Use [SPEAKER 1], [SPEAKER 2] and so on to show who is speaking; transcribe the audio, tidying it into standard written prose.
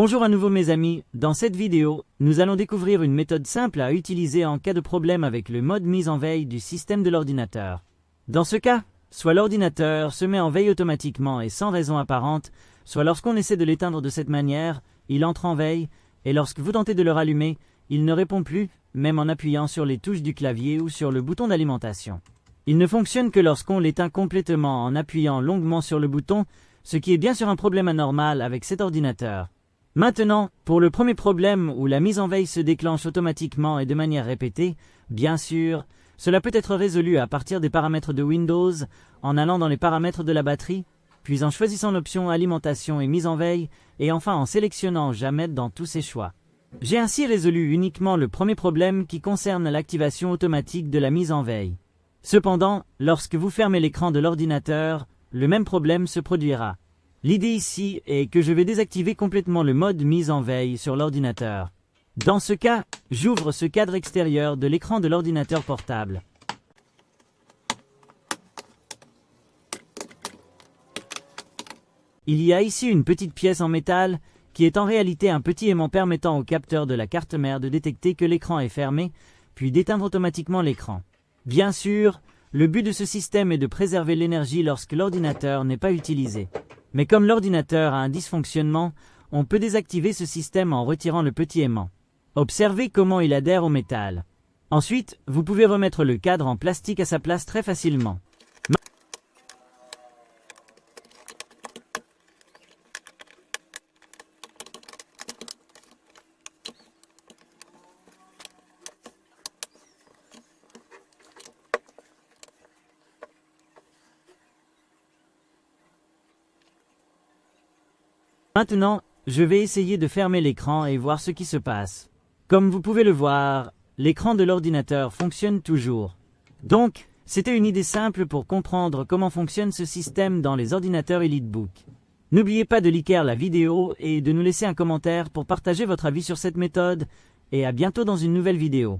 [SPEAKER 1] Bonjour à nouveau mes amis, dans cette vidéo, nous allons découvrir une méthode simple à utiliser en cas de problème avec le mode mise en veille du système de l'ordinateur. Dans ce cas, soit l'ordinateur se met en veille automatiquement et sans raison apparente, soit lorsqu'on essaie de l'éteindre de cette manière, il entre en veille, et lorsque vous tentez de le rallumer, il ne répond plus, même en appuyant sur les touches du clavier ou sur le bouton d'alimentation. Il ne fonctionne que lorsqu'on l'éteint complètement en appuyant longuement sur le bouton, ce qui est bien sûr un problème anormal avec cet ordinateur. Maintenant, pour le premier problème où la mise en veille se déclenche automatiquement et de manière répétée, bien sûr, cela peut être résolu à partir des paramètres de Windows, en allant dans les paramètres de la batterie, puis en choisissant l'option alimentation et mise en veille, et enfin en sélectionnant jamais dans tous ces choix. J'ai ainsi résolu uniquement le premier problème qui concerne l'activation automatique de la mise en veille. Cependant, lorsque vous fermez l'écran de l'ordinateur, le même problème se produira. L'idée ici est que je vais désactiver complètement le mode mise en veille sur l'ordinateur. Dans ce cas, j'ouvre ce cadre extérieur de l'écran de l'ordinateur portable. Il y a ici une petite pièce en métal qui est en réalité un petit aimant permettant au capteur de la carte mère de détecter que l'écran est fermé, puis d'éteindre automatiquement l'écran. Bien sûr, le but de ce système est de préserver l'énergie lorsque l'ordinateur n'est pas utilisé. Mais comme l'ordinateur a un dysfonctionnement, on peut désactiver ce système en retirant le petit aimant. Observez comment il adhère au métal. Ensuite, vous pouvez remettre le cadre en plastique à sa place très facilement. Maintenant, je vais essayer de fermer l'écran et voir ce qui se passe. Comme vous pouvez le voir, l'écran de l'ordinateur fonctionne toujours. Donc, c'était une idée simple pour comprendre comment fonctionne ce système dans les ordinateurs EliteBook. N'oubliez pas de liker la vidéo et de nous laisser un commentaire pour partager votre avis sur cette méthode, et à bientôt dans une nouvelle vidéo.